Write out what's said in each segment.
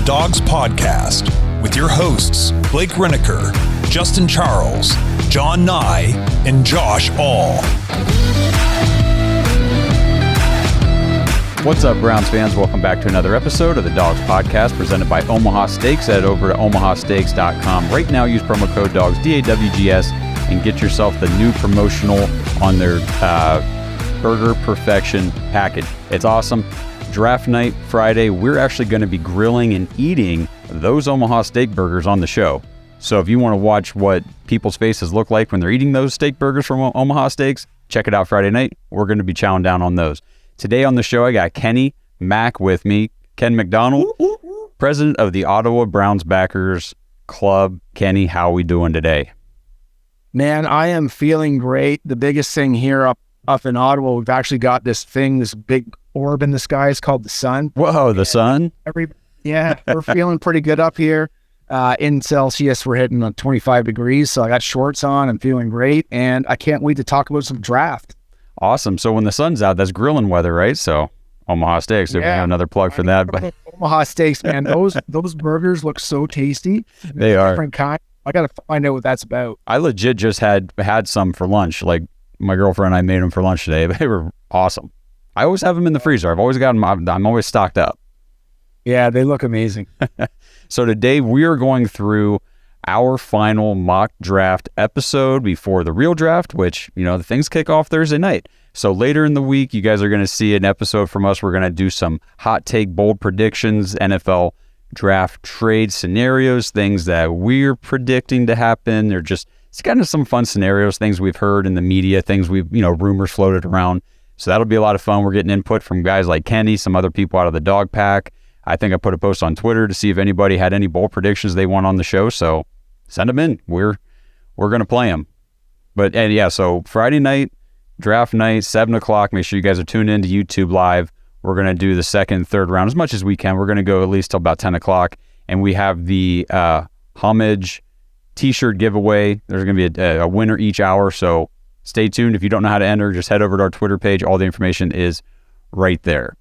Dawgs podcast with your hosts, Blake Reneker, Justin Charles, John Nye, and Josh All. What's up, Browns fans? Welcome back to another episode of the Dawgs podcast presented by Omaha Steaks. Head over to omahasteaks.com. Right now, use promo code DAWGS, DAWGS, and get yourself the new promotional on their Burger Perfection package. It's awesome. Draft night Friday, we're actually going to be grilling and eating those Omaha steak burgers on the show. So if you want to watch what people's faces look like when they're eating those steak burgers from Omaha Steaks, check it out Friday night. We're going to be chowing down on those. Today on the show, I got Kenny Mack with me. Ken McDonald, president of the Ottawa Browns Backers Club. Kenny, how are we doing today? Man, I am feeling great. The biggest thing here up in Ottawa, we've actually got this big orb in the sky. It's called the sun. Whoa, the sun? We're feeling pretty good up here. In Celsius, we're hitting 25 degrees, so I got shorts on. I'm feeling great, and I can't wait to talk about some draft. Awesome. So when the sun's out, that's grilling weather, right? So Omaha Steaks, we have another plug for that. But Omaha Steaks, man, those burgers look so tasty. They are. Different kind. I got to find out what that's about. I legit just had some for lunch. Like my girlfriend and I made them for lunch today. They were awesome. I always have them in the freezer. I've always got them. I'm always stocked up. Yeah, they look amazing. So today we are going through our final mock draft episode before the real draft, which, the things kick off Thursday night. So later in the week, you guys are going to see an episode from us. We're going to do some hot take, bold predictions, NFL draft trade scenarios, things that we're predicting to happen. They're just, it's kind of some fun scenarios, things we've heard in the media, things we've, rumors floated around. So that'll be a lot of fun. We're getting input from guys like Kenny, some other people out of the dog pack. I think I put a post on Twitter to see if anybody had any bold predictions they want on the show. So send them in. We're going to play them. But so Friday night, draft night, 7 o'clock. Make sure you guys are tuned in to YouTube Live. We're going to do the second and third round as much as we can. We're going to go at least till about 10 o'clock. And we have the homage t-shirt giveaway. There's going to be a winner each hour. So stay tuned. If you don't know how to enter, just head over to our Twitter page. All the information is right there.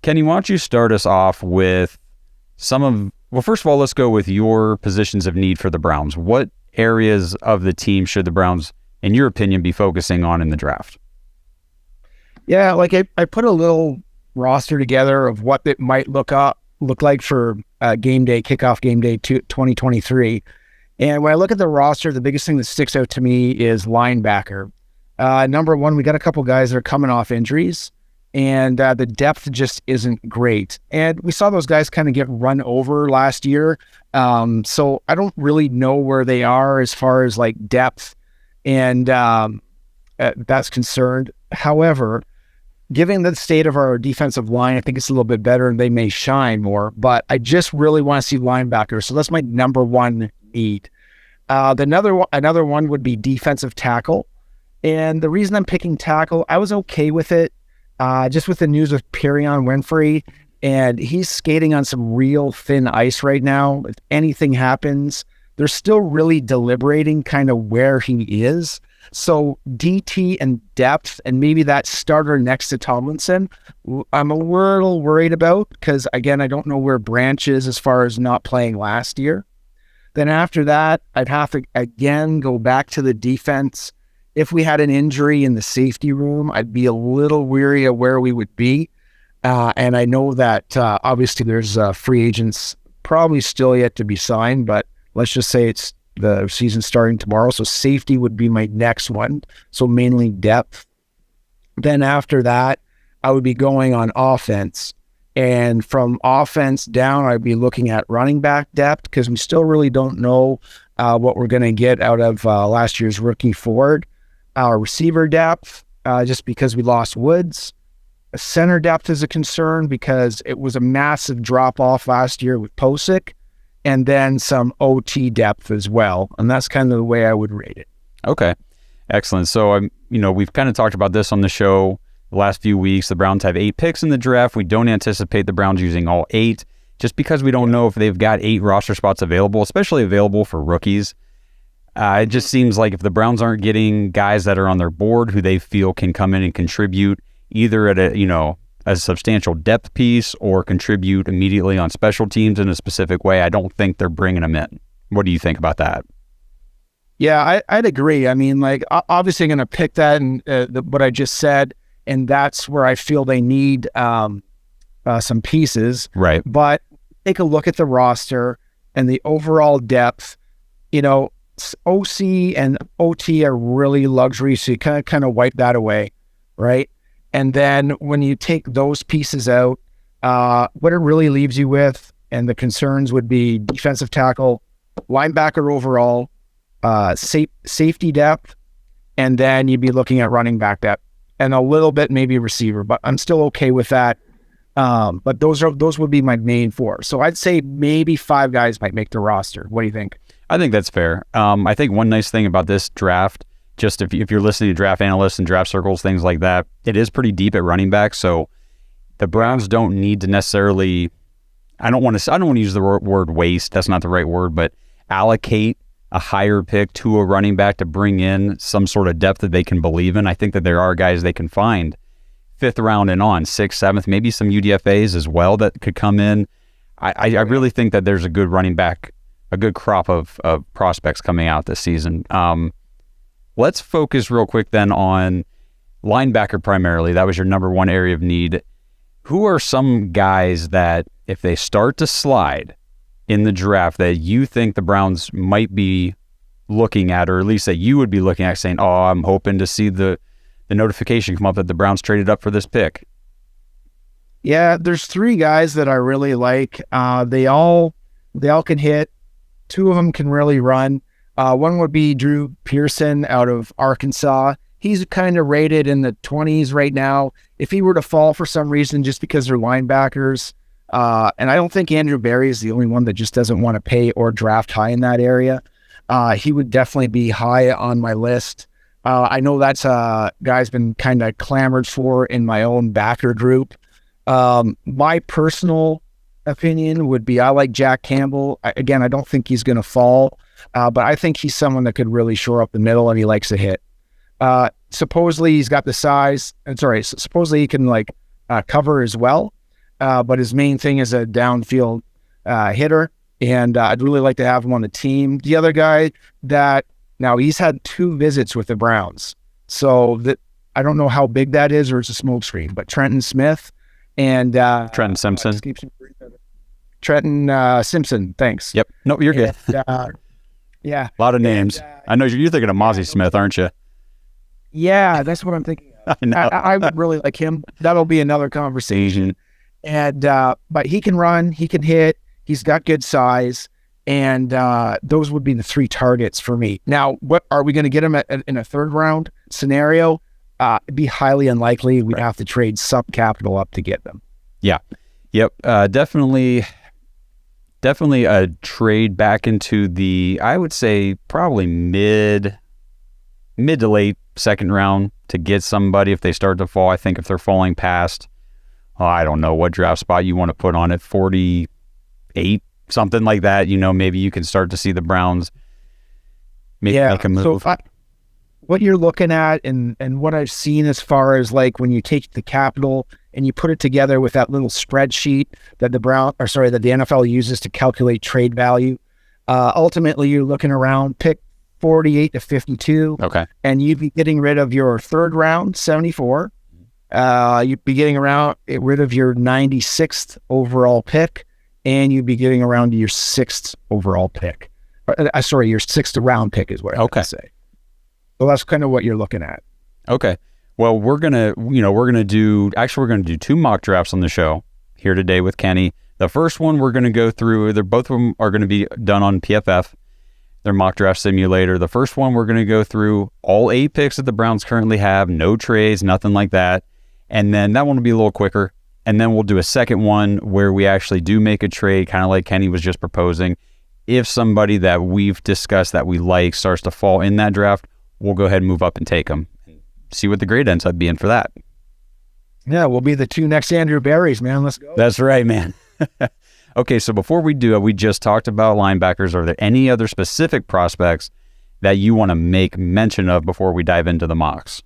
Kenny, why don't you start us off with first of all, let's go with your positions of need for the Browns. What areas of the team should the Browns, in your opinion, be focusing on in the draft? Yeah, like I put a little roster together of what it might look like for kickoff game day 2023. And when I look at the roster, the biggest thing that sticks out to me is linebacker. Number one, we got a couple guys that are coming off injuries, and the depth just isn't great. And we saw those guys kind of get run over last year. So I don't really know where they are as far as like depth and that's concerned. However, given the state of our defensive line, I think it's a little bit better and they may shine more, but I just really want to see linebackers. So that's my number one need. Another one would be defensive tackle. And the reason I'm picking tackle, I was okay with it. Just with the news of Perion Winfrey, and he's skating on some real thin ice right now. If anything happens, they're still really deliberating kind of where he is. So DT and depth, and maybe that starter next to Tomlinson, I'm a little worried about because, again, I don't know where Branch is as far as not playing last year. Then after that, I'd have to, again, go back to the defense. If we had an injury in the safety room, I'd be a little weary of where we would be. And I know that obviously there's free agents probably still yet to be signed, but let's just say it's the season starting tomorrow. So safety would be my next one. So mainly depth. Then after that, I would be going on offense. And from offense down, I'd be looking at running back depth because we still really don't know what we're going to get out of last year's rookie Ford. Our receiver depth, just because we lost Woods. Center depth is a concern because it was a massive drop-off last year with Posick, and then some OT depth as well. And that's kind of the way I would rate it. Okay, excellent. So, we've kind of talked about this on the show the last few weeks. The Browns have 8 picks in the draft. We don't anticipate the Browns using all 8 just because we don't know if they've got 8 roster spots available, especially available for rookies. It just seems like if the Browns aren't getting guys that are on their board who they feel can come in and contribute either at a, a substantial depth piece or contribute immediately on special teams in a specific way, I don't think they're bringing him in. What do you think about that? Yeah, I'd agree. I mean, like, obviously I'm going to pick that and what I just said, and that's where I feel they need some pieces. Right. But take a look at the roster and the overall depth. You know, OC and OT are really luxury, so you kind of wipe that away, right? And then when you take those pieces out, what it really leaves you with, and the concerns would be defensive tackle, linebacker overall, safety depth, and then you'd be looking at running back depth and a little bit maybe receiver, but I'm still okay with that. But those would be my main four. So I'd say maybe 5 guys might make the roster. What do you think? I think that's fair. I think one nice thing about this draft, just if you're listening to draft analysts and draft circles, things like that, it is pretty deep at running back. So the Browns don't need to necessarily, I don't want to use the word waste. That's not the right word, but allocate a higher pick to a running back to bring in some sort of depth that they can believe in. I think that there are guys they can find 5th round and on, 6th, 7th, maybe some UDFAs as well that could come in. I really think that there's a good running back, a good crop of prospects coming out this season. Let's focus real quick then on linebacker primarily. That was your number one area of need. Who are some guys that if they start to slide in the draft that you think the Browns might be looking at, or at least that you would be looking at saying, oh, I'm hoping to see the notification come up that the Browns traded up for this pick? Yeah, there's 3 guys that I really like. They all can hit. 2 of them can really run. One would be Drew Pearson out of Arkansas. He's kind of rated in the 20s right now. If he were to fall for some reason just because they're linebackers, and I don't think Andrew Berry is the only one that just doesn't want to pay or draft high in that area, he would definitely be high on my list. I know that's a guy's been kind of clamored for in my own backer group. My personal opinion would be I like Jack Campbell. Again, I don't think he's going to fall, but I think he's someone that could really shore up the middle, and he likes to hit. Supposedly he's got the size. Supposedly he can cover as well, but his main thing is a downfield hitter, and I'd really like to have him on the team. The other guy that now he's had 2 visits with the Browns, so that I don't know how big that is or it's a smokescreen, but Trenton Smith and Trenton Simpson. Trenton Simpson, thanks. Yep. No, you're good. Yeah. A lot of names. I know you're thinking of Mozzie Smith, aren't you? Yeah, that's what I'm thinking of. I would really like him. That'll be another conversation. And but he can run, he can hit, he's got good size, and those would be the 3 targets for me. Now, what are we going to get him in a 3rd round scenario? It'd be highly unlikely. We'd have to trade some capital up to get them. Yeah. Yep. Definitely a trade back into the, I would say probably mid to late 2nd round to get somebody if they start to fall. I think if they're falling past, I don't know what draft spot you want to put on it, 48, something like that. Maybe you can start to see the Browns make a move. So what you're looking at and what I've seen as far as when you take the capital and you put it together with that little spreadsheet that the NFL uses to calculate trade value, ultimately you're looking around pick 48 to 52. Okay. And you'd be getting rid of your 3rd round, 74. You'd be getting rid of your 96th overall pick, and you'd be getting around your 6th overall pick. Your 6th round pick is what I would say. So that's kind of what you're looking at. Okay. Well, we're going to do 2 mock drafts on the show here today with Kenny. The first one we're going to go through, both of them are going to be done on PFF, their mock draft simulator. The first one we're going to go through all 8 picks that the Browns currently have, no trades, nothing like that. And then that one will be a little quicker. And then we'll do a second one where we actually do make a trade, kind of like Kenny was just proposing. If somebody that we've discussed that we like starts to fall in that draft, we'll go ahead and move up and take them. See what the grade ends up being for that. Yeah, we'll be the 2 next Andrew Berries, man. Let's go. That's right, man. Okay, so before we do it, we just talked about linebackers. Are there any other specific prospects that you want to make mention of before we dive into the mocks?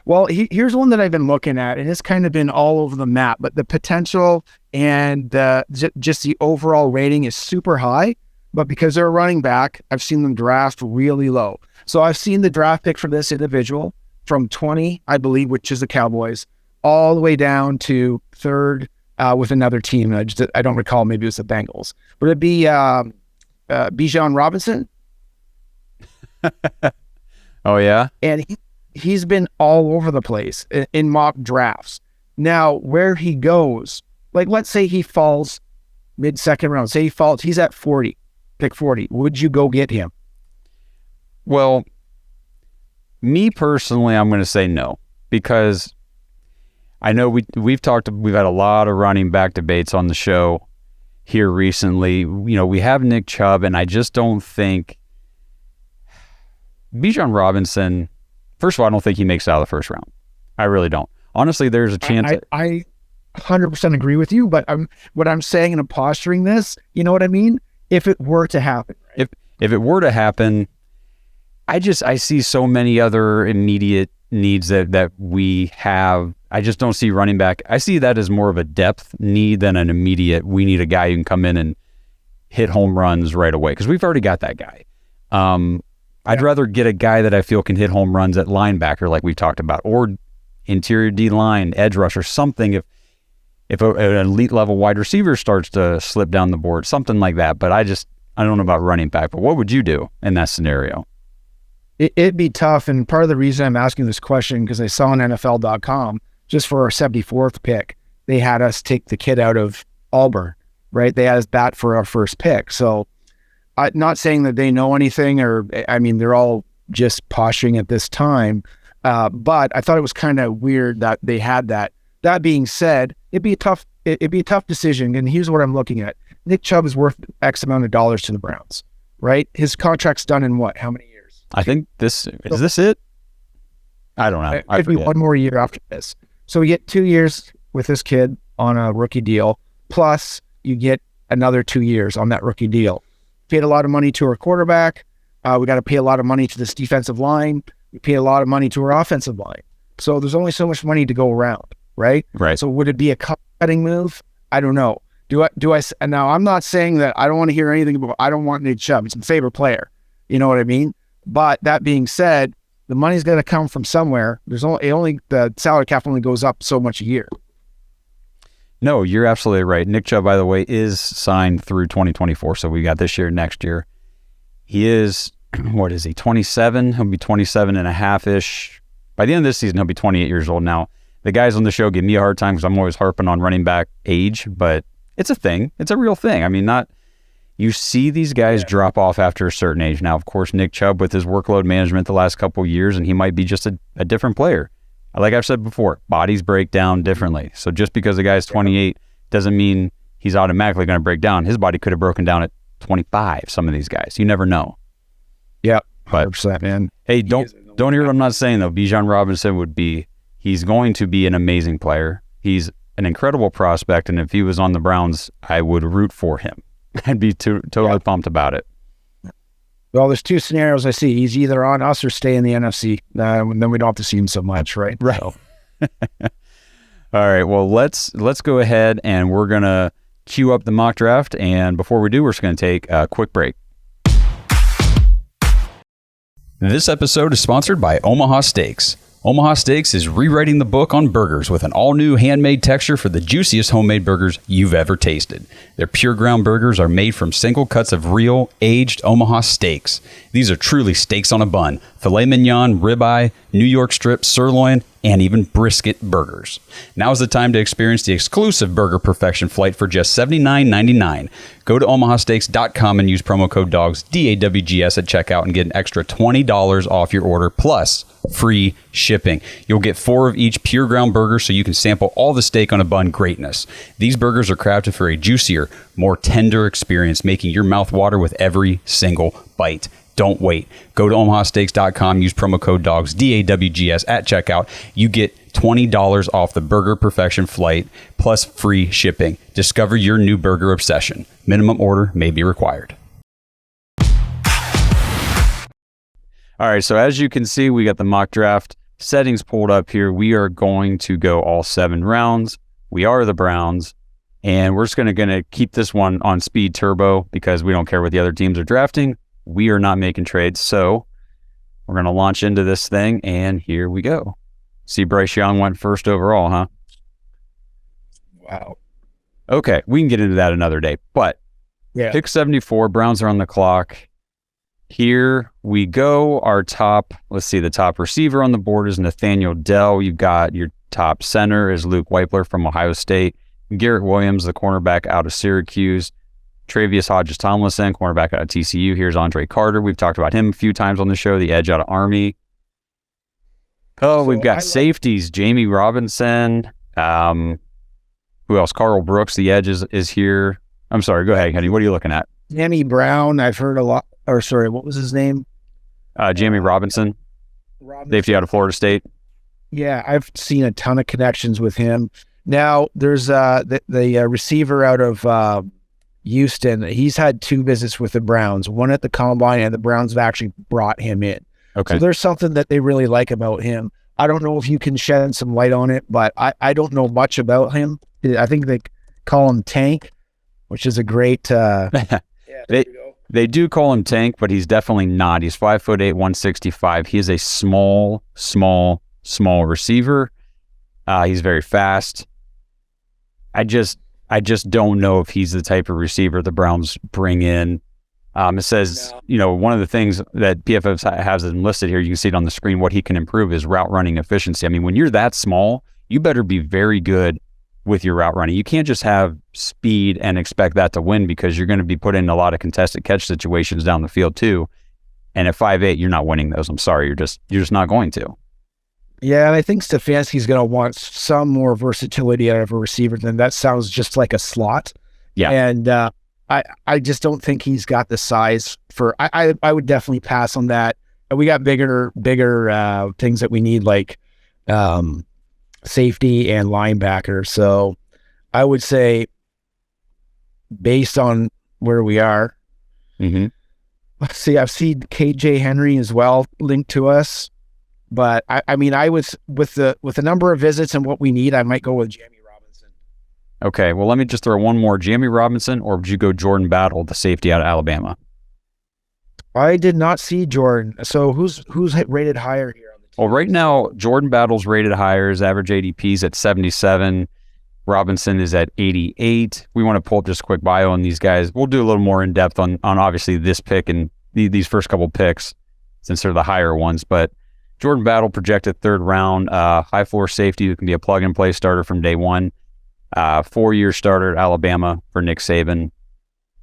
Well, here's one that I've been looking at, and it's kind of been all over the map, but the potential and just the overall rating is super high. But because they're a running back, I've seen them draft really low. So I've seen the draft pick for this individual from 20, I believe, which is the Cowboys, all the way down to third with another team. I don't recall. Maybe it was the Bengals. Would it be Bijan Robinson? Oh, yeah? And he's been all over the place in mock drafts. Now, where he goes, like let's say he falls mid-second round. Say he's at 40, pick 40. Would you go get him? Well, me personally, I'm going to say no, because I know we've had a lot of running back debates on the show here recently. We have Nick Chubb, and I just don't think Bijan Robinson, first of all, I don't think he makes it out of the first round. I really don't. Honestly, there's a chance. I 100% agree with you, but what I'm saying and I'm posturing this, you know what I mean? If it were to happen. Right? If it were to happen, I see so many other immediate needs that we have. I just don't see running back. I see that as more of a depth need than an immediate, we need a guy who can come in and hit home runs right away, because we've already got that guy. I'd rather get a guy that I feel can hit home runs at linebacker, like we talked about, or interior D-line, edge rusher, something. If an elite level wide receiver starts to slip down the board, something like that. But I don't know about running back. But what would you do in that scenario? It'd be tough. And part of the reason I'm asking this question, because I saw on NFL.com, just for our 74th pick, they had us take the kid out of Auburn, right? They had us bat for our first pick. So I'm not saying that they know anything, they're all just posturing at this time. But I thought it was kind of weird that they had that. That being said, it'd be a tough decision. And here's what I'm looking at. Nick Chubb is worth X amount of dollars to the Browns, right? His contract's done in what? How many years? I think is this it? I don't know. It'd be one more year after this. So we get 2 years with this kid on a rookie deal, plus you get another 2 years on that rookie deal. Paid a lot of money to our quarterback. We got to pay a lot of money to this defensive line. We pay a lot of money to our offensive line. So there's only so much money to go around, right? Right. So would it be a cutting move? I don't know. And now I'm not saying that I don't want to hear anything about, I don't want Nick Chubb. He's my favorite player. You know what I mean? But that being said, the money's going to come from somewhere. The salary cap only goes up so much a year. No, you're absolutely right. Nick Chubb, by the way, is signed through 2024. So we got this year, next year. He is, what is he, 27? He'll be 27 and a half-ish. By the end of this season, he'll be 28 years old. Now, the guys on the show give me a hard time because I'm always harping on running back age, but it's a thing. It's a real thing. I mean, you see these guys drop off after a certain age. Now, of course, Nick Chubb with his workload management the last couple of years, and he might be just a different player. Like I've said before, bodies break down differently. So just because a guy's 28 doesn't mean he's automatically going to break down. His body could have broken down at 25, some of these guys. You never know. Yeah, but 100%, man. Hey, don't hear what I'm not saying, though. Bijan Robinson he's going to be an amazing player. He's an incredible prospect, and if he was on the Browns, I would root for him. I'd be totally pumped about it. Well, there's two scenarios I see. He's either on us or stay in the NFC. Then we don't have to see him so much, right? Right. So. All right. Well, let's go ahead and we're gonna queue up the mock draft. And before we do, we're just gonna take a quick break. This episode is sponsored by Omaha Steaks. Omaha Steaks is rewriting the book on burgers with an all-new handmade texture for the juiciest homemade burgers you've ever tasted. Their pure ground burgers are made from single cuts of real, aged Omaha steaks. These are truly steaks on a bun: filet mignon, ribeye, New York strip, sirloin, and even brisket burgers. Now is the time to experience the exclusive Burger Perfection flight for just $79.99. Go to omahasteaks.com and use promo code DAWGS, DAWGS at checkout and get an extra $20 off your order plus free shipping. You'll get 4 of each pure ground burger so you can sample all the steak on a bun greatness. These burgers are crafted for a juicier, more tender experience, making your mouth water with every single bite. Don't wait. Go to omahasteaks.com, use promo code DAWGS, DAWGS at checkout. You get $20 off the Burger Perfection flight plus free shipping. Discover your new burger obsession. Minimum order may be required. All right, so as you can see, we got the mock draft settings pulled up here. We are going to go all 7 rounds. We are the Browns, and we're just going to keep this one on speed turbo because we don't care what the other teams are drafting. We are not making trades, so we're going to launch into this thing, and here we go. See, Bryce Young went first overall, huh? Wow. Okay, we can get into that another day, but Yeah. pick 74, Browns are on the clock. Here we go. Our top, let's see, the top receiver on the board is Nathaniel Dell. You've got your top center is Luke Weipler from Ohio State. Garrett Williams, the cornerback out of Syracuse. Travius Hodges-Tomlinson, cornerback out of TCU. Here's Andre Carter. We've talked about him a few times on the show, the edge out of Army. Oh, we've got safeties, Jamie Robinson. Who else? Carl Brooks, the edge is here. I'm sorry, go ahead, Kenny. What are you looking at? Jamie Brown, I've heard a lot, or sorry, what was his name? Jamie Robinson, safety out of Florida State. Yeah, I've seen a ton of connections with him. Now, there's the receiver out of Houston. He's had 2 visits with the Browns, one at the Combine, and the Browns have actually brought him in. Okay. So there's something that they really like about him. I don't know if you can shed some light on it, but I don't know much about him. I think they call him Tank, which is a great... They do call him Tank, but he's definitely not. He's 5'8", 165. He is a small receiver. He's very fast. I just don't know if he's the type of receiver the Browns bring in. It says, one of the things that PFF has enlisted here, you can see it on the screen, what he can improve is route running efficiency. I mean, when you're that small, you better be very good with your route running. You can't just have speed and expect that to win because you're going to be put in a lot of contested catch situations down the field too. And at 5'8", you're not winning those. I'm sorry, you're just not going to. Yeah, and I think Stefanski's going to want some more versatility out of a receiver than that. Sounds just like a slot. Yeah, and I just don't think he's got the size for. I would definitely pass on that. We got bigger things that we need, like safety and linebacker. So I would say, based on where we are, let's see. I've seen KJ Henry as well linked to us, but I mean, I was with the number of visits and what we need, I might go with Jamie Robinson. Okay, well, let me just throw one more. Jamie Robinson, or would you go Jordan Battle, the safety out of Alabama? I did not see Jordan. So who's rated higher here on the team? Well, right now, Jordan Battle's rated higher. His average ADP's at 77. Robinson is at 88. We want to pull up just a quick bio on these guys. We'll do a little more in depth on obviously this pick and these first couple picks since they're the higher ones. But Jordan Battle projected 3rd round, high floor safety who can be a plug and play starter from day one. 4-year starter at Alabama for Nick Saban.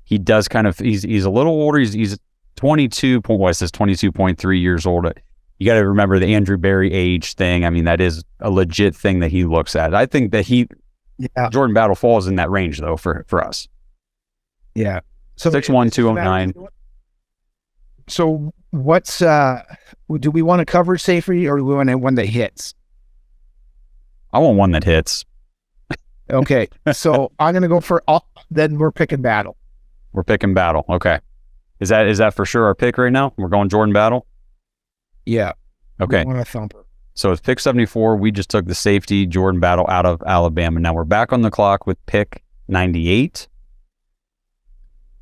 He does he's a little older. He's 22.3 years old. You got to remember the Andrew Berry age thing. I mean, that is a legit thing that he looks at. I think that Jordan Battle falls in that range though for us. Yeah. So 6'1", 209. So what's do we want a coverage safety or do we want one that hits? I want one that hits. Okay. So I'm going to go for then we're picking Battle. We're picking Battle. Okay. Is that for sure our pick right now? We're going Jordan Battle? Yeah. Okay. We want a thumper. So it's pick 74. We just took the safety, Jordan Battle, out of Alabama. Now we're back on the clock with pick 98.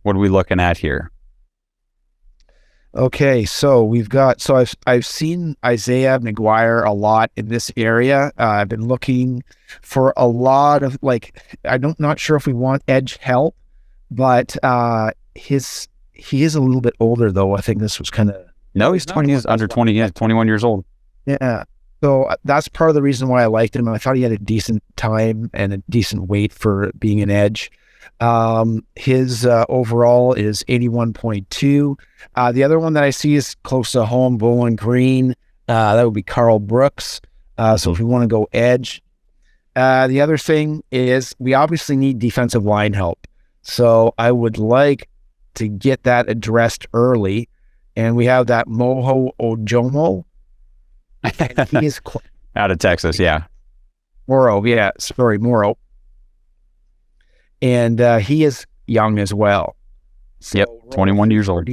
What are we looking at here? Okay, so I've seen Isaiah McGuire a lot in this area. I've been looking for a lot of not sure if we want edge help, but he is a little bit older though. I think this was kind of he's 20. He's under 20. Yeah, 21 years old. Yeah, so that's part of the reason why I liked him. I thought he had a decent time and a decent weight for being an edge. His overall is 81.2. The other one that I see is close to home, Bowling Green. That would be Carl Brooks. So if we want to go edge, the other thing is we obviously need defensive line help. So I would like to get that addressed early. And we have that Moho Ojomo. And he is out of Texas. Yeah. Moro. And he is young as well. So yep, 21 years old.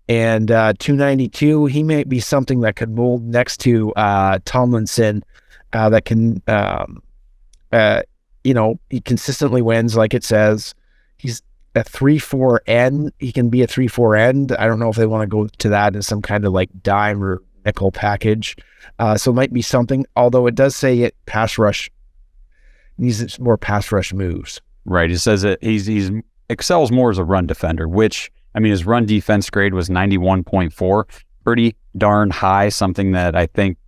And 292, he may be something that could mold next to Tomlinson, that can, he consistently wins, like it says. He's a 3-4 end. He can be a 3-4 end. I don't know if they want to go to that in some kind of like dime or nickel package. So it might be something, although it does say it pass rush, needs more pass rush moves. Right. It says that he's excels more as a run defender, which, I mean, his run defense grade was 91.4, pretty darn high, something that I think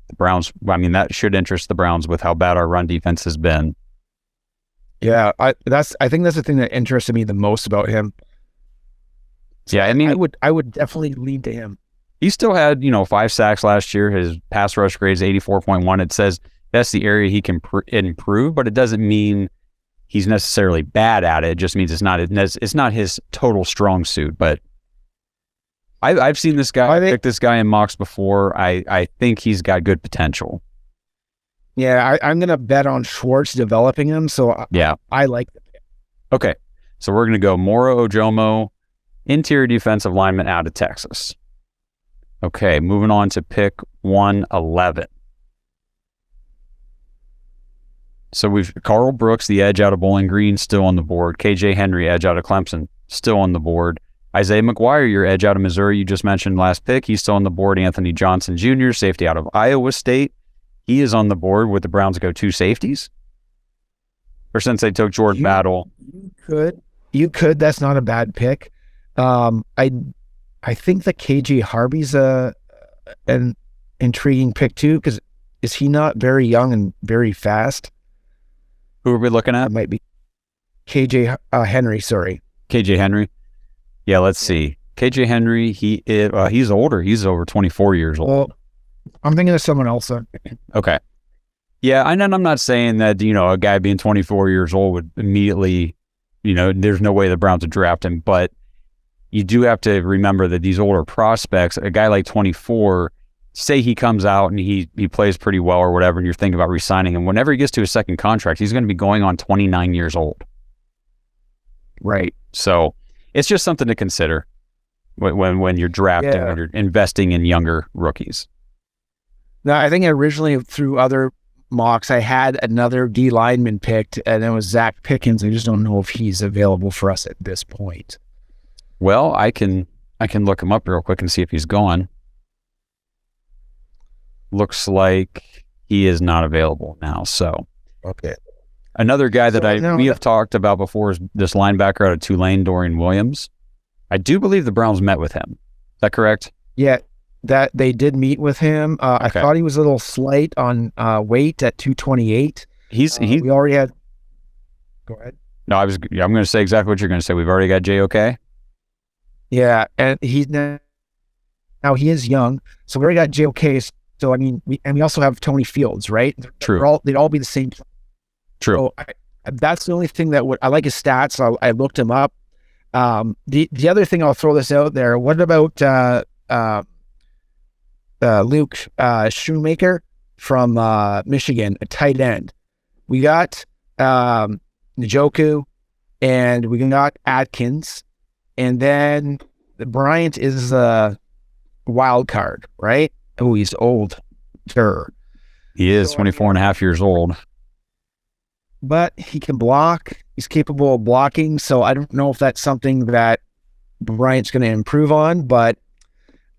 the Browns, I mean, that should interest the Browns with how bad our run defense has been. Yeah, I think that's the thing that interested me the most about him. So yeah, I mean, I would definitely lean to him. He still had, 5 sacks last year. His pass rush grade is 84.1. It says that's the area he can improve, but it doesn't mean he's necessarily bad at it. It just means it's not his total strong suit. But I've seen this guy, pick this guy in mocks before. I think he's got good potential. Yeah, I'm going to bet on Schwartz developing him. So yeah, I like the pick. Okay, so we're going to go Moro Ojomo, interior defensive lineman out of Texas. Okay, moving on to pick 111. So we've Carl Brooks, the edge out of Bowling Green, still on the board. KJ Henry, edge out of Clemson, still on the board. Isaiah McGuire, your edge out of Missouri, you just mentioned last pick. He's still on the board. Anthony Johnson Jr., safety out of Iowa State. He is on the board. Would the Browns go 2 safeties? Or since they took Jordan Battle? You could. That's not a bad pick. I think that KJ Harvey's an intriguing pick too, because is he not very young and very fast? Who are we looking at? It might be KJ Henry. Sorry, KJ Henry. Yeah, let's see. KJ Henry. He's older. He's over 24 years old. Well, I'm thinking of someone else. Okay. Yeah, and I'm not saying that, a guy being 24 years old would immediately, there's no way the Browns would draft him, but you do have to remember that these older prospects, a guy like 24, say he comes out and he plays pretty well or whatever, and you're thinking about re-signing him, whenever he gets to his second contract, he's going to be going on 29 years old. Right. So it's just something to consider when you're drafting, when you're investing in younger rookies. Now, I think originally through other mocks, I had another D lineman picked, and it was Zach Pickens. I just don't know if he's available for us at this point. Well, I can look him up real quick and see if he's gone. Looks like he is not available now. So, okay. Another guy that we have talked about before is this linebacker out of Tulane, Dorian Williams. I do believe the Browns met with him. Is that correct? Yeah. That they did meet with him. I thought he was a little slight on weight at 228. We already had. Go ahead. No, I'm going to say exactly what you're going to say. We've already got JOK. Yeah, and he's now he is young, so we already got JOK. So I mean, we also have Tony Fields, right? True. They'd all be the same. True. So that's the only thing that I like his stats. So I looked him up. The other thing, I'll throw this out there. What about Luke Shoemaker from Michigan, a tight end? We got Njoku, and we got Atkins, and then Bryant is a wild card, right? Oh, he's old. Sure. He is 24 and a half years old. But he can block. He's capable of blocking, so I don't know if that's something that Bryant's going to improve on, but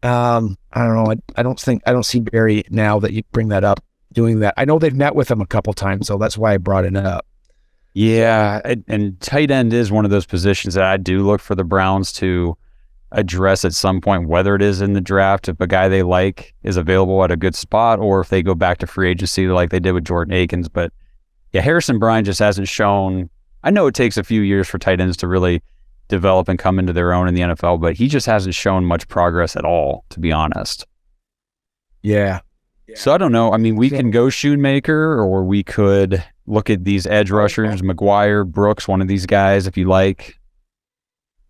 I don't know. I don't see Barry, now that you bring that up, doing that. I know they've met with him a couple times, so that's why I brought it up. Yeah, and tight end is one of those positions that I do look for the Browns to address at some point, whether it is in the draft, if a guy they like is available at a good spot, or if they go back to free agency like they did with Jordan Akins. But yeah, Harrison Bryant just hasn't shown. I know it takes a few years for tight ends to really develop and come into their own in the NFL, but he just hasn't shown much progress at all, to be honest. Yeah. So I don't know. I mean, we can go Shoemaker, or we could look at these edge rushers, McGuire, Brooks, one of these guys, if you like.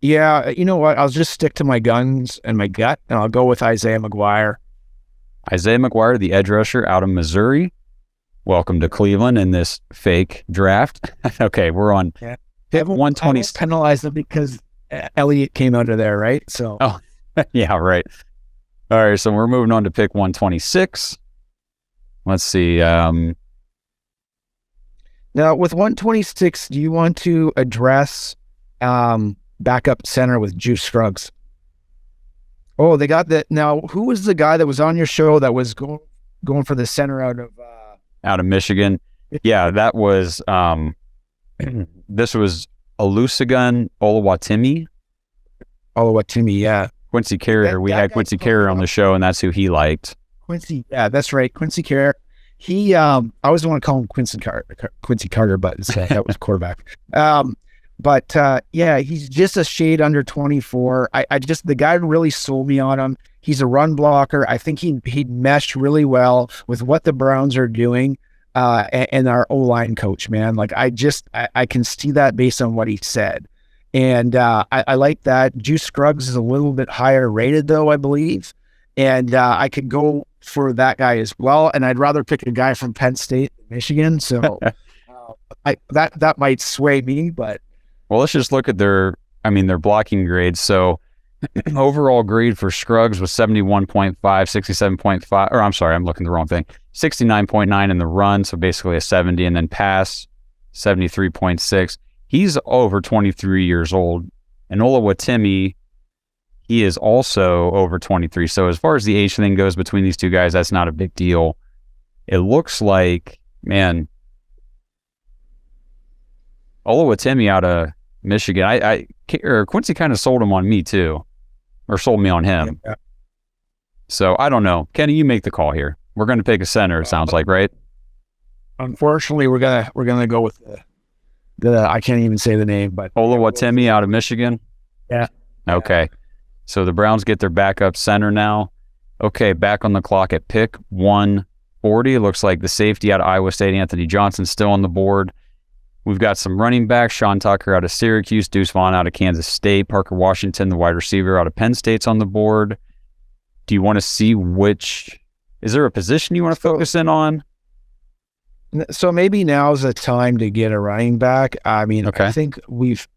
Yeah, you know what? I'll just stick to my guns and my gut, and I'll go with Isaiah McGuire. Isaiah McGuire, the edge rusher out of Missouri. Welcome to Cleveland in this fake draft. Okay, we're on pick 120. I penalized them because Elliott came out of there, right? So Yeah, right. All right, so we're moving on to pick 126. Let's see. Now, with 126, do you want to address backup center with Juice Scruggs? Oh, they got that. Now, who was the guy that was on your show that was going for the center out of Michigan? Yeah, that was this was Olusegun Oluwatimi. Oluwatimi, yeah. Quincy Carrier. We had Quincy Carrier on the show, and that's who he liked. Quincy, yeah, that's right. Quincy Carrier. He, I always want to call him Quincy Carter, but that was quarterback. Yeah, he's just a shade under 24. The guy really sold me on him. He's a run blocker. I think he'd meshed really well with what the Browns are doing, and our O-line coach, man. Like, I can see that based on what he said. And I like that. Juice Scruggs is a little bit higher rated, though, I believe. And I could go for that guy as well. And I'd rather pick a guy from Penn State, Michigan. So that might sway me, but. Well, let's just look at their blocking grades. So overall grade for Scruggs was 71.5, 67.5, or I'm sorry, I'm looking at the wrong thing. 69.9 in the run, so basically a 70, and then pass, 73.6. He's over 23 years old. And Oluwatimi, he is also over 23. So as far as the age thing goes between these two guys, that's not a big deal. It looks like, man, Oluwatimi out of Michigan, Quincy kind of sold him on me too, or sold me on him. Yeah. So I don't know. Kenny, you make the call here. We're going to pick a center. It sounds like, right? Unfortunately, we're gonna go with the I can't even say the name, but Oluwatimi out of Michigan. Yeah. Okay. So the Browns get their backup center now. Okay, back on the clock at pick 140. It looks like the safety out of Iowa State, Anthony Johnson, still on the board. We've got some running backs, Sean Tucker out of Syracuse, Deuce Vaughn out of Kansas State, Parker Washington, the wide receiver out of Penn State's on the board. Do you want to see is there a position you want to focus in on? So maybe now's the time to get a running back. I mean, okay. I think we've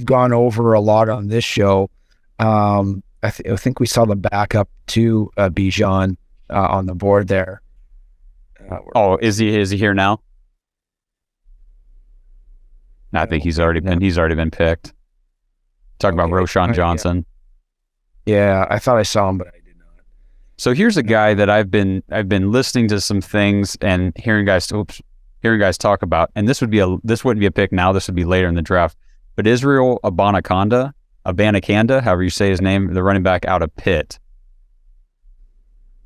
gone over a lot on this show. I think we saw the backup to Bijan on the board there. Is he here now? I think he's already been picked. Talk about Roschon Johnson. Yeah, I thought I saw him, but I did not. So here's a guy that I've been listening to some things and hearing guys talk about, and this wouldn't be a pick now. This would be later in the draft. But Israel Abanikanda, however you say his name, the running back out of Pitt.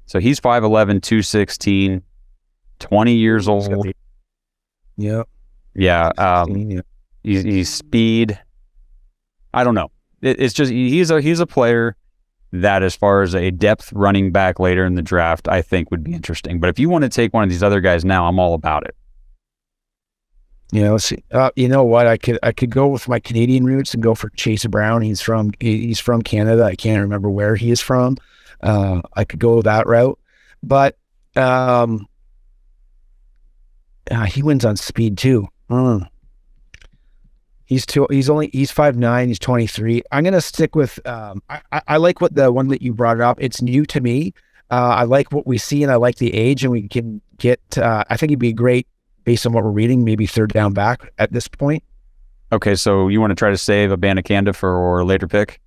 So he's 5'11", 216, 20 years old. Yep. Yeah. He's speed. I don't know. It's just he's a player that, as far as a depth running back later in the draft, I think would be interesting. But if you want to take one of these other guys now, I'm all about it. Yeah, let's see. You know what? I could go with my Canadian roots and go for Chase Brown. He's from Canada. I can't remember where he is from. I could go that route, but he wins on speed too. He's 5'9", he's 23. I'm gonna stick with I like what the one that you brought up. It's new to me. I like what we see, and I like the age, and we can get I think he'd be great based on what we're reading, maybe third down back at this point. Okay, so you want to try to save Abanikanda for a later pick?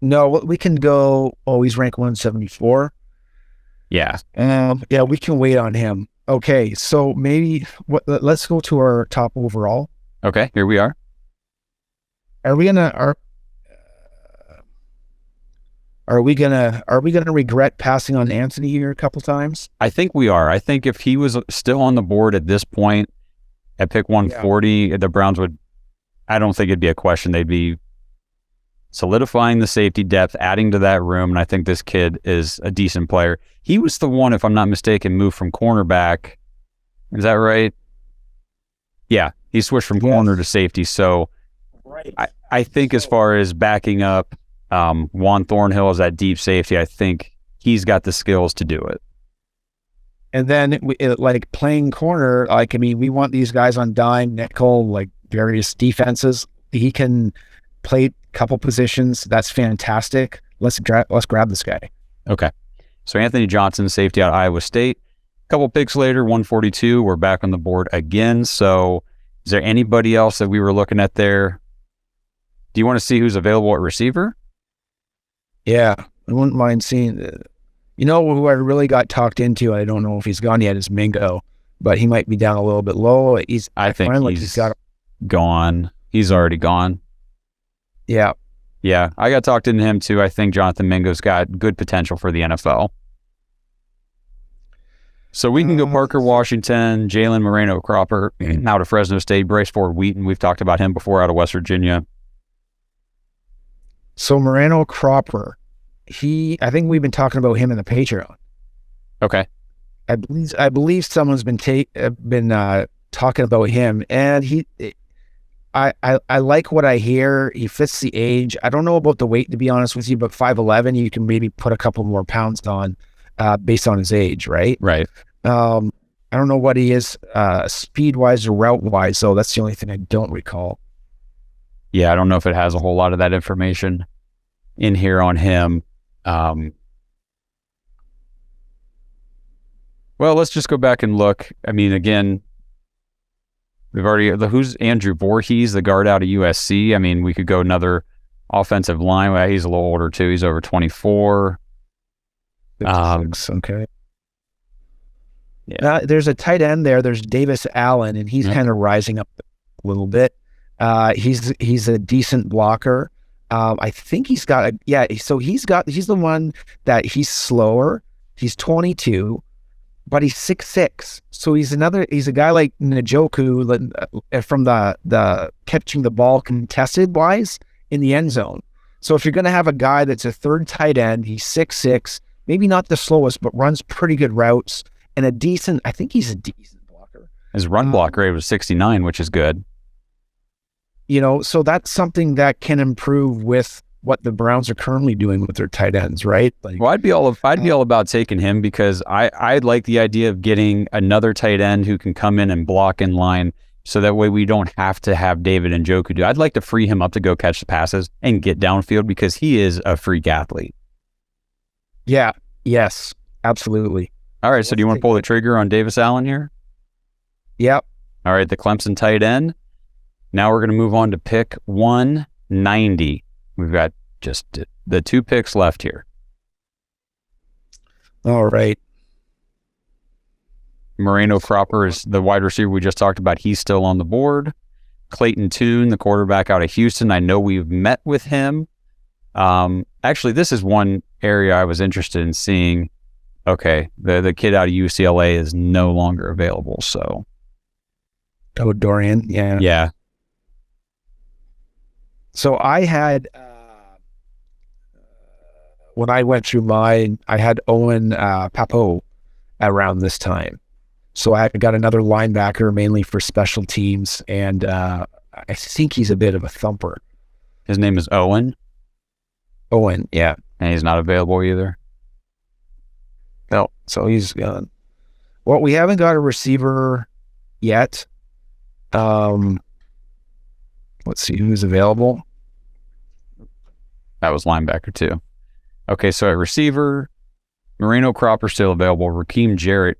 No, we can go. Oh, he's ranked 174. Yeah. Yeah, we can wait on him. Okay, so maybe let's go to our top overall. Okay, here we are. Are we gonna regret passing on Anthony here a couple times? I think we are. I think if he was still on the board at this point at pick 140, the Browns would, I don't think it'd be a question. They'd be solidifying the safety depth, adding to that room, and I think this kid is a decent player. He was the one, if I'm not mistaken, moved from cornerback. Is that right? Yeah, he switched from corner to safety. So right. I think as far as backing up Juan Thornhill as that deep safety, I think he's got the skills to do it. And then, like playing corner, we want these guys on dime, nickel, like various defenses. He can play a couple positions. That's fantastic. let's grab this guy. Okay. So Anthony Johnson, safety out of Iowa State. A couple picks later, 142, we're back on the board again. So is there anybody else that we were looking at there? Do you want to see who's available at receiver? Yeah, I wouldn't mind seeing. Who I really got talked into, I don't know if he's gone yet, is Mingo, but he might be down a little bit low. I think he's gone. He's already gone. Yeah. Yeah, I got talked into him too. I think Jonathan Mingo's got good potential for the NFL. So we can go Parker Washington, Jalen Moreno-Cropper out of Fresno State, Bryce Ford-Wheaton. We've talked about him before out of West Virginia. So Moreno-Cropper, I think we've been talking about him in the Patreon. Okay. I believe someone's been talking about him, and I like what I hear. He fits the age. I don't know about the weight, to be honest with you, but 5'11", you can maybe put a couple more pounds on based on his age, right? Right. I don't know what he is speed-wise or route-wise, so that's the only thing I don't recall. Yeah, I don't know if it has a whole lot of that information in here on him. Well, let's just go back and look. I mean, again, who's Andrew Voorhees, the guard out of USC? I mean, we could go another offensive line. Well, he's a little older too. He's over 24. 56, okay. Yeah. There's a tight end there. There's Davis Allen, and he's kind of rising up a little bit. He's a decent blocker. I think he's got so he's the one that he's slower. He's 22, but he's 6'6". So he's a guy like Njoku from the catching the ball contested wise in the end zone. So if you're going to have a guy that's a third tight end, he's 6'6", maybe not the slowest, but runs pretty good routes and I think he's a decent blocker. His run block rate was 69, which is good. So that's something that can improve with what the Browns are currently doing with their tight ends, right? Well, I'd be all about taking him because I like the idea of getting another tight end who can come in and block in line, so that way we don't have to have David Njoku do. I'd like to free him up to go catch the passes and get downfield because he is a freak athlete. Yeah. Yes. Absolutely. All right. So do you want to pull the trigger on Davis Allen here? Yep. All right. The Clemson tight end. Now we're going to move on to pick 190. We've got just the 2 picks left here. All right. Moreno-Cropper is the wide receiver we just talked about. He's still on the board. Clayton Tune, the quarterback out of Houston. I know we've met with him. Actually, this is one area I was interested in seeing. Okay, the kid out of UCLA is no longer available, so. Oh, Dorian, yeah. Yeah. So I had, when I went through mine, I had Owen Papo around this time. So I got another linebacker mainly for special teams, and I think he's a bit of a thumper. His name is Owen? Owen, yeah. And he's not available either? No, so he's gone. Well, we haven't got a receiver yet. Let's see who's available. That was linebacker too. Okay, so at receiver, Moreno-Cropper still available. Raheem Jarrett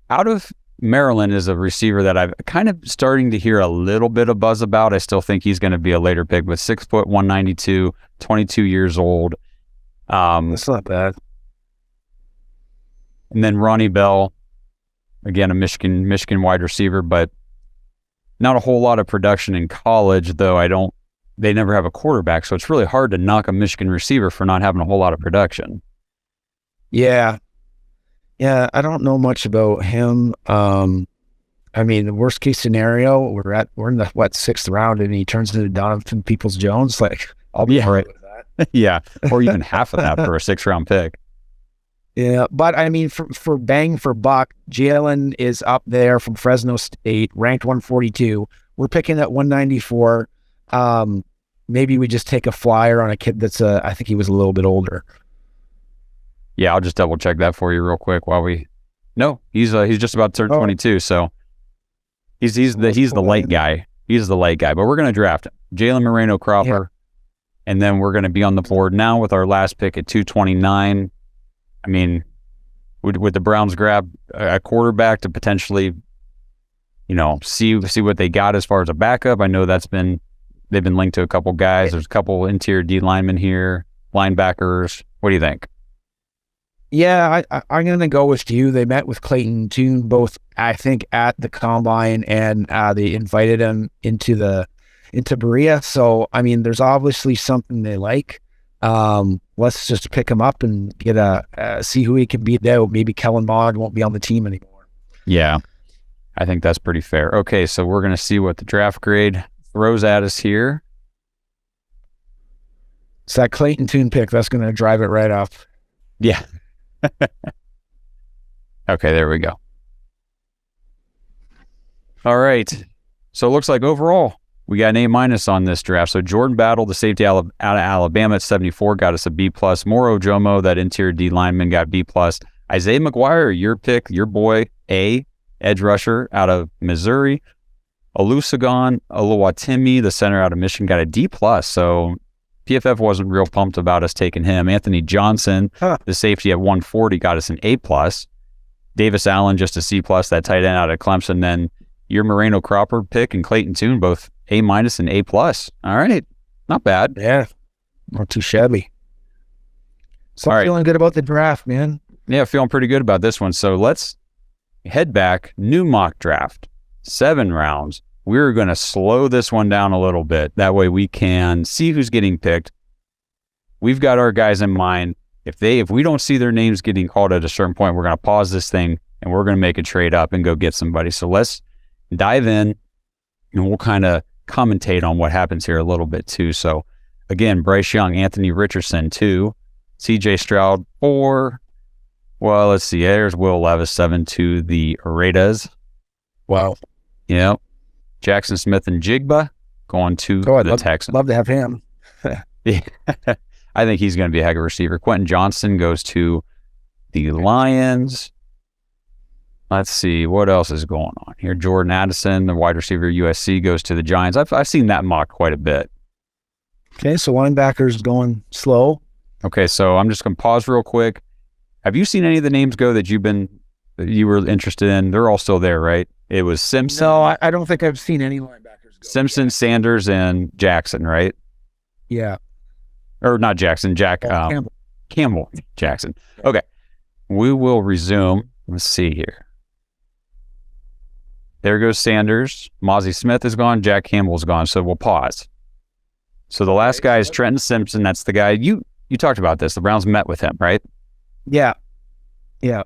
out of Maryland is a receiver that I've kind of starting to hear a little bit of buzz about. I still think he's going to be a later pick, but 6 foot, 192, 22 years old. That's not bad. And then Ronnie Bell, again, a Michigan wide receiver, but not a whole lot of production in college, though they never have a quarterback, so it's really hard to knock a Michigan receiver for not having a whole lot of production. Yeah. Yeah, I don't know much about him. I mean, the worst case scenario, we're in the 6th round and he turns into Donovan Peoples-Jones. Like, I'll be all right with that. Yeah, or even half of that for a 6th round pick. Yeah, but I mean, for bang for buck, Jalen is up there from Fresno State, ranked 142. We're picking at 194. Maybe we just take a flyer on a kid that's I think he was a little bit older. Yeah, I'll just double check that for you real quick No, he's just about to turn 22, so he's the light guy. He's the light guy, but we're gonna draft him. Jalen Moreno-Cropper. And then we're going to be on the board now with our last pick at 229. I mean, would the Browns grab a quarterback to potentially, see what they got as far as a backup? I know they've been linked to a couple guys. There's a couple interior D linemen here, linebackers. What do you think? Yeah, I'm going to go with you. They met with Clayton Tune both, I think, at the combine, and they invited him into Berea. So, I mean, there's obviously something they like. Let's just pick him up and get see who he can beat out. Maybe Kellen Mond won't be on the team anymore. Yeah, I think that's pretty fair. Okay, so we're going to see what the draft grade throws at us here. It's that Clayton Tune pick that's going to drive it right up. Yeah. Okay, there we go. All right. So it looks like overall we got an A- on this draft. So Jordan Battle, the safety out of Alabama at 74, got us a B+. Moro Jomo, that interior D lineman, got B+. Isaiah McGuire, your pick, your boy, A, edge rusher out of Missouri. Olusegun Oluwatimi, the center out of Michigan, got a D+. So PFF wasn't real pumped about us taking him. Anthony Johnson, the safety at 140, got us an A+. Davis Allen, just a C+, that tight end out of Clemson. Then your Moreno Cropper pick and Clayton Tune, both A- and A+. All right. Not bad. Yeah. Not too shabby. So All right. feeling good about the draft, man. Yeah, feeling pretty good about this one. So let's head back. New mock draft. 7 rounds. We're going to slow this one down a little bit. That way we can see who's getting picked. We've got our guys in mind. If we don't see their names getting called at a certain point, we're going to pause this thing and we're going to make a trade up and go get somebody. So let's dive in and we'll kind of commentate on what happens here a little bit too. So again, Bryce Young, Anthony Richardson 2, CJ Stroud 4. Well, let's see. There's Will Levis 7 to the Raiders. Wow. Yep. Jackson Smith and Jigba going to the Texans. Love to have him. Yeah. I think he's going to be a heck of a receiver. Quentin Johnston goes to the Lions. Let's see what else is going on here. Jordan Addison, the wide receiver USC, goes to the Giants. I've seen that mocked quite a bit. Okay, so linebackers going slow. Okay, so I'm just going to pause real quick. Have you seen any of the names go that you were interested in? They're all still there, right? It was Simpson. No, I don't think I've seen any linebackers go. Simpson, yet. Sanders, and Jackson, right? Yeah. Or not Jackson, Campbell Jackson. Okay. We will resume. Let's see here. There goes Sanders. Mozzie Smith is gone. Jack Campbell's gone. So we'll pause. So the last guy is Trenton Simpson. That's the guy. You talked about this. The Browns met with him, right? Yeah. Yeah.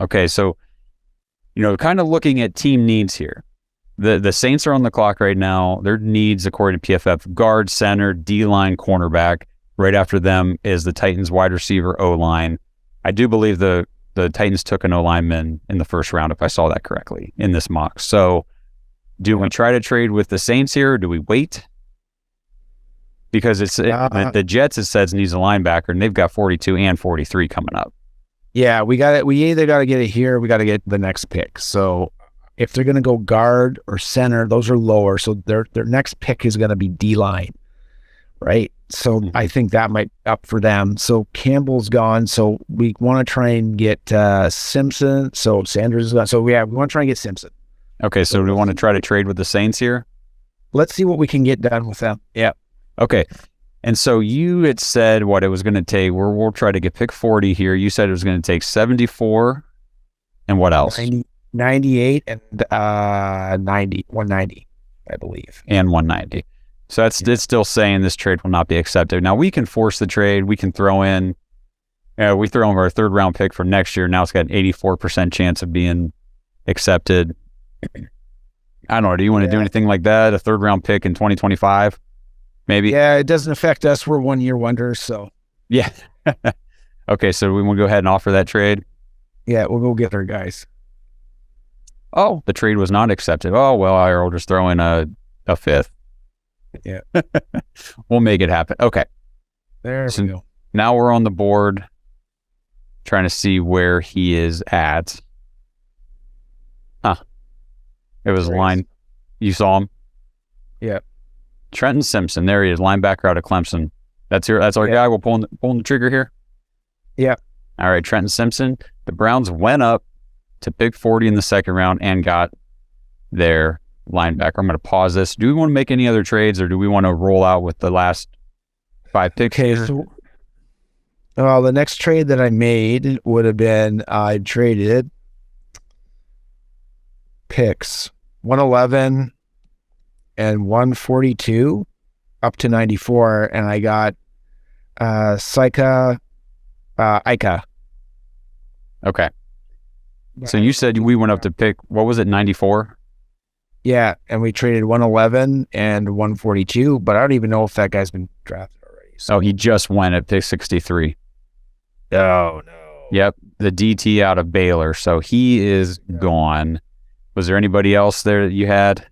Okay. So, kind of looking at team needs here. The Saints are on the clock right now. Their needs, according to PFF, guard, center, D-line, cornerback. Right after them is the Titans wide receiver, O-line. I do believe the Titans took an O-lineman in the first round, if I saw that correctly, in this mock. So do we try to trade with the Saints here, or do we wait? Because the Jets, it says, needs a linebacker, and they've got 42 and 43 coming up. Yeah, we either got to get it here, or we got to get the next pick. So if they're going to go guard or center, those are lower. So their next pick is going to be D-line, right? So I think that might be up for them. So Campbell's gone. So we want to try and get Simpson. So Sanders is gone. So we want to try and get Simpson. Okay, so we want to try to trade with the Saints here? Let's see what we can get done with them. Yeah. Okay. And so you had said what it was going to take. We'll try to get pick 40 here. You said it was going to take 74 and what else? 98 and 190, I believe. And 190. So it's still saying this trade will not be accepted. Now we can force the trade. We can throw in, we throw in our 3rd round pick for next year. Now it's got an 84% chance of being accepted. I don't know. Do you want to do anything like that? A 3rd round pick in 2025? Maybe? Yeah, it doesn't affect us. We're 1 year wonders. So yeah. Okay. So we want to go ahead and offer that trade. Yeah. We'll go get our guys. Oh, the trade was not accepted. Oh, well, I'll just throw in a 5th. Yeah. We'll make it happen. Okay. There we go. Now we're on the board trying to see where he is at. It was line. You saw him? Yeah. Trenton Simpson. There he is, linebacker out of Clemson. That's our guy. We're pulling the trigger here. Yeah. All right, Trenton Simpson. The Browns went up to pick 40 in the second round and got their linebacker. I'm going to pause this. Do we want to make any other trades, or do we want to roll out with the last 5 picks? Okay. So, the next trade that I made would have been I traded picks 111 and 142 up to 94, and I got Ika. Okay. So you said we went up to pick, what was it, 94? Yeah, and we traded 111 and 142, but I don't even know if that guy's been drafted already. So he just went at pick 63. Oh, no. Yep, the DT out of Baylor. So he is gone. Was there anybody else there that you had?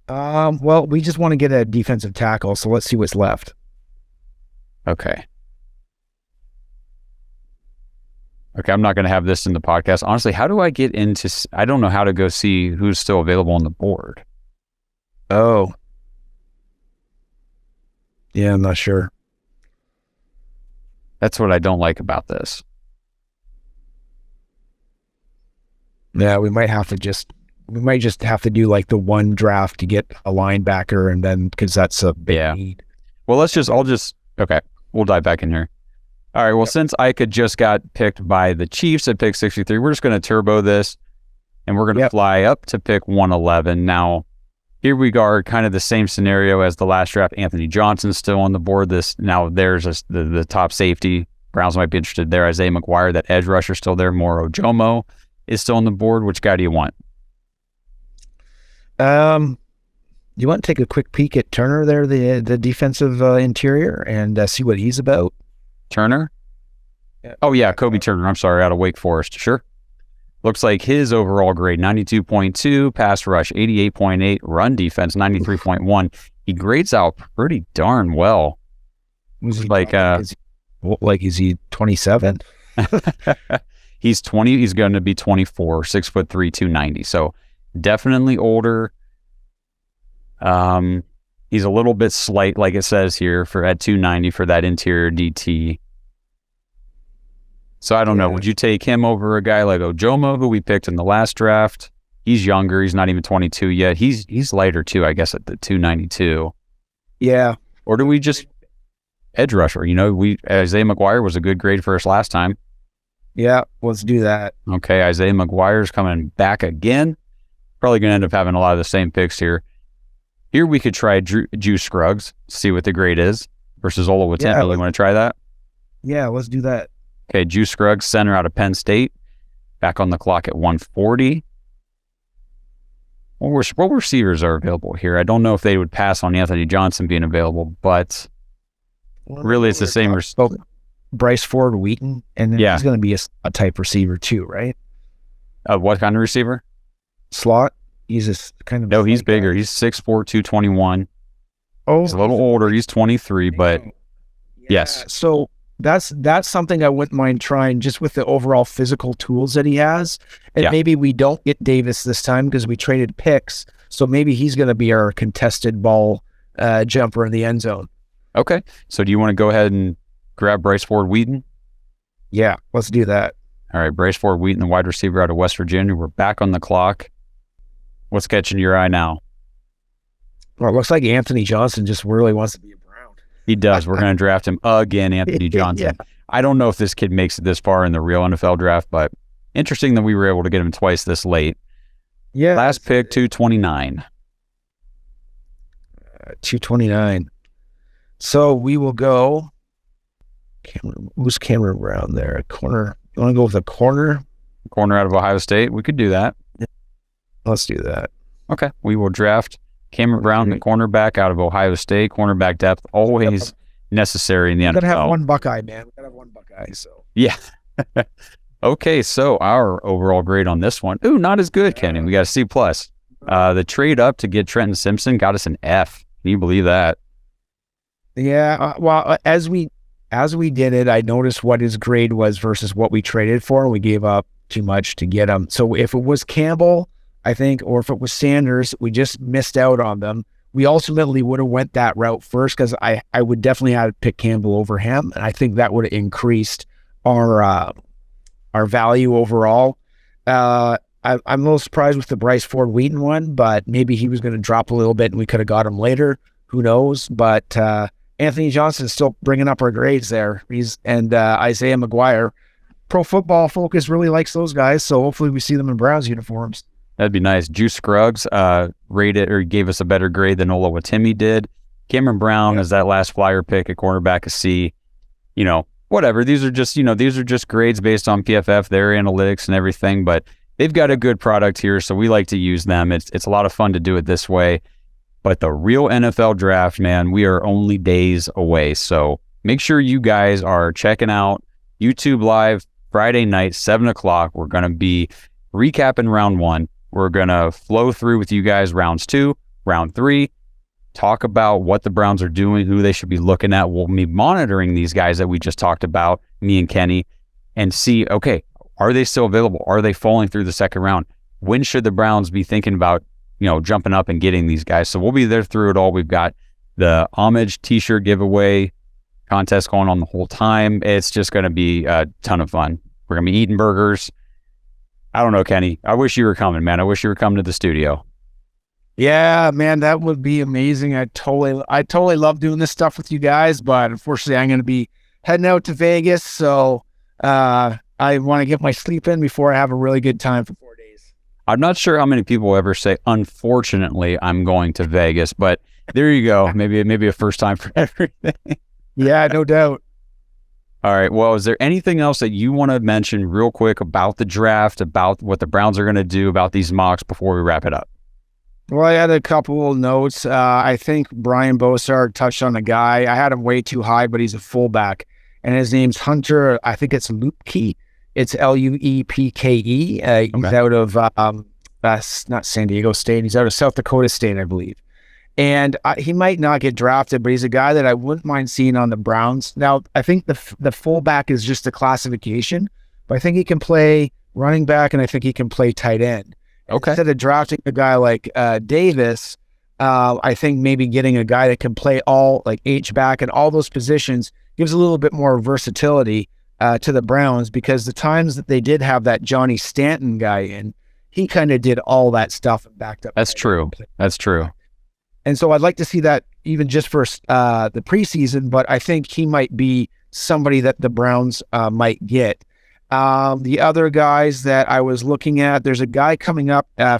Well, we just want to get a defensive tackle, so let's see what's left. Okay, I'm not going to have this in the podcast. Honestly, how do I get into... I don't know how to go see who's still available on the board. Oh. Yeah, I'm not sure. That's what I don't like about this. Yeah, we might just have to do like the one draft to get a linebacker, and then because that's a big need. Well, okay, we'll dive back in here. All right, well, since Ika just got picked by the Chiefs at pick 63, we're just going to turbo this, and we're going to fly up to pick 111. Now, here we are, kind of the same scenario as the last draft. Anthony Johnson's still on the board. There's the top safety. Browns might be interested there. Isaiah McGuire, that edge rusher, still there. Moro Jomo is still on the board. Which guy do you want? You want to take a quick peek at Turner there, the defensive interior, and see what he's about? Turner? Yeah. Oh, yeah, Kobe Turner. I'm sorry, out of Wake Forest. Sure. Looks like his overall grade, 92.2, pass rush, 88.8, run defense, 93.1. He grades out pretty darn well. Was he is he 27? He's 20. He's going to be 24, 6'3", 290. So definitely older. He's a little bit slight, like it says here, at 290 for that interior DT. So I don't know. Would you take him over a guy like Ojomo, who we picked in the last draft? He's younger. He's not even 22 yet. He's lighter too, I guess, at the 292. Yeah. Or do we just edge rusher? Isaiah McGuire was a good grade for us last time. Yeah, let's do that. Okay, Isaiah McGuire's coming back again. Probably going to end up having a lot of the same picks here. Here we could try Juice Scruggs, see what the grade is, versus Ola Watempa. Yeah, You want to try that? Yeah, let's do that. Okay, Juice Scruggs, center out of Penn State, back on the clock at 140. What receivers are available here? I don't know if they would pass on Anthony Johnson being available, but really it's the same. Bryce Ford Wheaton, and then he's going to be a type receiver too, right? What kind of receiver? Slot. He's just kind of... No, he's bigger. He's 6'4", 221. Oh, he's a little older. He's 23, but yes. So that's something I wouldn't mind trying, just with the overall physical tools that he has. And maybe we don't get Davis this time because we traded picks. So maybe he's going to be our contested ball jumper in the end zone. Okay. So do you want to go ahead and grab Bryce Ford Wheaton? Yeah, let's do that. All right, Bryce Ford Wheaton, the wide receiver out of West Virginia. We're back on the clock. What's catching your eye now? Well, it looks like Anthony Johnson just really wants to be a Brown. He does. We're going to draft him again, Anthony Johnson. I don't know if this kid makes it this far in the real NFL draft, but interesting that we were able to get him twice this late. Yeah. Last pick, 229. 229. So we will go... Who's Cameron Brown there? A corner. You want to go with a corner? Corner out of Ohio State? We could do that. Let's do that. Okay. We will draft Cameron Brown, the cornerback out of Ohio State. Cornerback depth, always necessary in the NFL. We gotta have one Buckeye, man. We gotta have one Buckeye. So yeah. Okay, so our overall grade on this one, not as good, Kenny. We got a C+. The trade up to get Trenton Simpson got us an F. Can you believe that? Yeah. Well, as we did it, I noticed what his grade was versus what we traded for, and we gave up too much to get him. So if it was Campbell, I think, or if it was Sanders, we just missed out on them. we ultimately would have went that route first because I would definitely have picked Campbell over him, and I think that would have increased our value overall. I'm a little surprised with the Bryce Ford Wheaton one, but maybe he was going to drop a little bit and we could have got him later. Who knows? But Anthony Johnson is still bringing up our grades there. Isaiah McGuire. Pro Football Focus really likes those guys, so hopefully we see them in Browns uniforms. That'd be nice. Juice Scruggs rated or gave us a better grade than Ola Watimi did. Cameron Brown is that last Flyer pick at cornerback, a C. Whatever. These are just grades based on PFF, their analytics and everything, but they've got a good product here, so we like to use them. It's a lot of fun to do it this way. But the real NFL draft, man, we are only days away. So make sure you guys are checking out YouTube Live Friday night, 7 o'clock. We're going to be recapping round 1. We're going to flow through with you guys rounds 2, round 3, talk about what the Browns are doing, who they should be looking at. We'll be monitoring these guys that we just talked about, me and Kenny, and see, okay, are they still available? Are they falling through the second round? When should the Browns be thinking about, jumping up and getting these guys? So we'll be there through it all. We've got the homage t-shirt giveaway contest going on the whole time. It's just going to be a ton of fun. We're going to be eating burgers. I don't know, Kenny. I wish you were coming, man. I wish you were coming to the studio. Yeah, man, that would be amazing. I totally love doing this stuff with you guys, but unfortunately I'm going to be heading out to Vegas. So, I want to get my sleep in before I have a really good time for 4 days. I'm not sure how many people ever say, unfortunately, I'm going to Vegas, but there you go. Maybe a first time for everything. Yeah, no doubt. All right. Well, is there anything else that you want to mention real quick about the draft, about what the Browns are going to do, about these mocks before we wrap it up? Well, I had a couple of notes. I think Brian Bosar touched on a guy. I had him way too high, but he's a fullback, and his name's Hunter. I think it's Luepke. It's Luepke. He's out of not San Diego State. He's out of South Dakota State, I believe. And he might not get drafted, but he's a guy that I wouldn't mind seeing on the Browns. Now, I think the fullback is just a classification, but I think he can play running back, and I think he can play tight end. Okay. Instead of drafting a guy like Davis, I think maybe getting a guy that can play all like H-back and all those positions gives a little bit more versatility to the Browns, because the times that they did have that Johnny Stanton guy in, he kind of did all that stuff and backed up. That's true. That's true. And so I'd like to see that even just for the preseason, but I think he might be somebody that the Browns might get. The other guys that I was looking at, there's a guy coming up I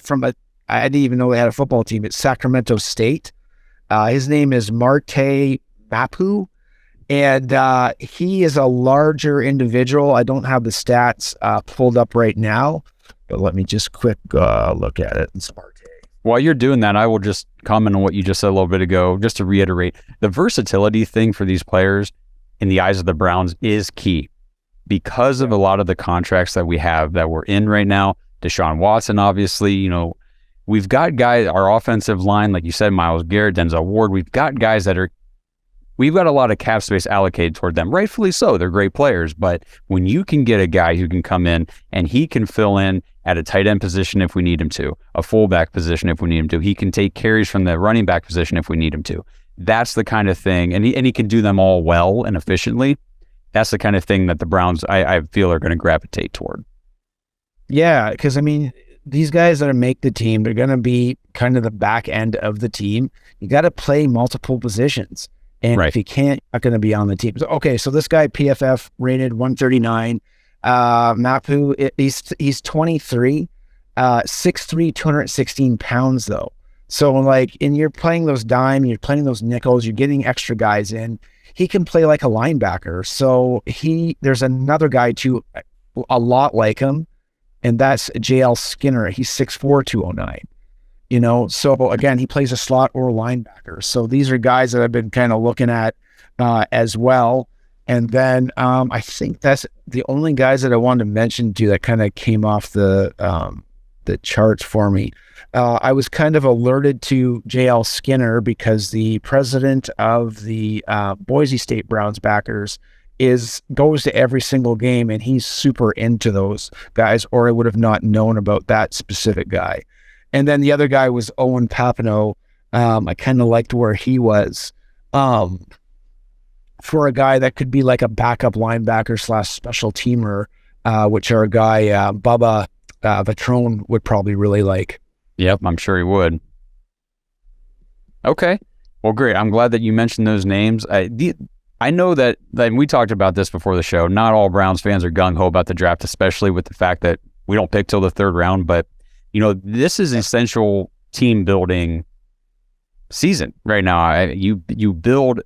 didn't even know they had a football team. It's Sacramento State. His name is Marte Mapu, and he is a larger individual. I don't have the stats pulled up right now, but let me just quick look at it. It's Marte. While you're doing that, I will just comment on what you just said a little bit ago, just to reiterate. The versatility thing for these players in the eyes of the Browns is key, because of a lot of the contracts that we have that we're in right now. Deshaun Watson, obviously, we've got guys, our offensive line, like you said, Myles Garrett, Denzel Ward, we've got guys we've got a lot of cap space allocated toward them. Rightfully so. They're great players. But when you can get a guy who can come in and he can fill in at a tight end position if we need him to, a fullback position if we need him to, he can take carries from the running back position if we need him to. That's the kind of thing. And he can do them all well and efficiently. That's the kind of thing that the Browns, I feel, are going to gravitate toward. Yeah, because, these guys that make the team, they're going to be kind of the back end of the team. You got to play multiple positions. And right. If you can't, you're not going to be on the team. So this guy, PFF, rated 139. Mapu, he's 23, 6'3", 216 pounds, though. So, and you're playing those dime, you're playing those nickels, you're getting extra guys in. He can play like a linebacker. So there's another guy too, a lot like him, and that's JL Skinner. He's 6'4", 209. So again, he plays a slot or linebacker. So these are guys that I've been kind of looking at as well. And then I think that's the only guys that I wanted to mention to that kind of came off the charts for me. I was kind of alerted to JL Skinner because the president of the Boise State Browns backers goes to every single game, and he's super into those guys, or I would have not known about that specific guy. And then the other guy was Owen Papineau. I kind of liked where he was. For a guy that could be like a backup linebacker / special teamer, which our guy Bubba Vatrone would probably really like. Yep, I'm sure he would. Okay. Well, great. I'm glad that you mentioned those names. I know that we talked about this before the show. Not all Browns fans are gung-ho about the draft, especially with the fact that we don't pick till the 3rd round. But, this is essential team building season right now. You build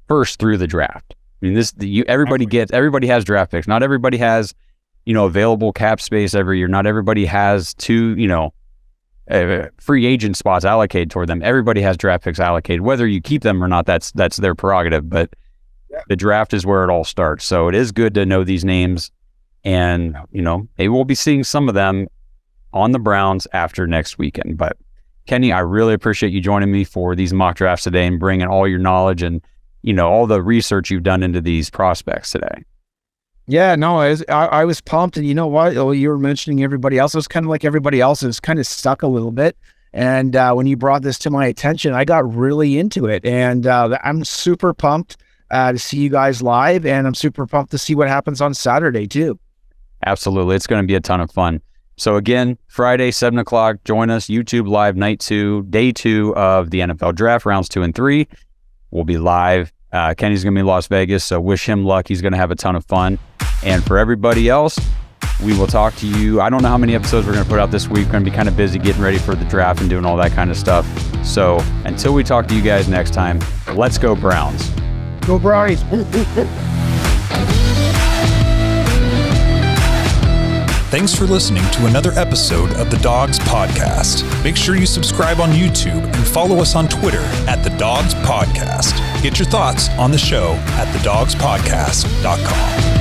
first through the draft. I mean, everybody has draft picks. Not everybody has, available cap space every year. Not everybody has two, free agent spots allocated toward them. Everybody has draft picks allocated. Whether you keep them or not, that's their prerogative. But the draft is where it all starts. So it is good to know these names, and maybe we'll be seeing some of them on the Browns after next weekend. But Kenny, I really appreciate you joining me for these mock drafts today and bringing all your knowledge and all the research you've done into these prospects today. Yeah, no, I was pumped, and you know what? You were mentioning everybody else. It was kind of like everybody else. It was kind of stuck a little bit. And when you brought this to my attention, I got really into it. And I'm super pumped to see you guys live, and I'm super pumped to see what happens on Saturday too. Absolutely. It's going to be a ton of fun. So again, Friday, 7 o'clock, join us, YouTube Live, Night 2, Day 2 of the NFL Draft, Rounds 2 and 3. We'll be live. Kenny's going to be in Las Vegas, so wish him luck. He's going to have a ton of fun. And for everybody else, we will talk to you. I don't know how many episodes we're going to put out this week. We're going to be kind of busy getting ready for the draft and doing all that kind of stuff. So until we talk to you guys next time, let's go Browns. Go Brownies. Thanks for listening to another episode of the Dawgs Podcast. Make sure you subscribe on YouTube and follow us on Twitter at the Dawgs Podcast. Get your thoughts on the show at thedawgspodcast.com.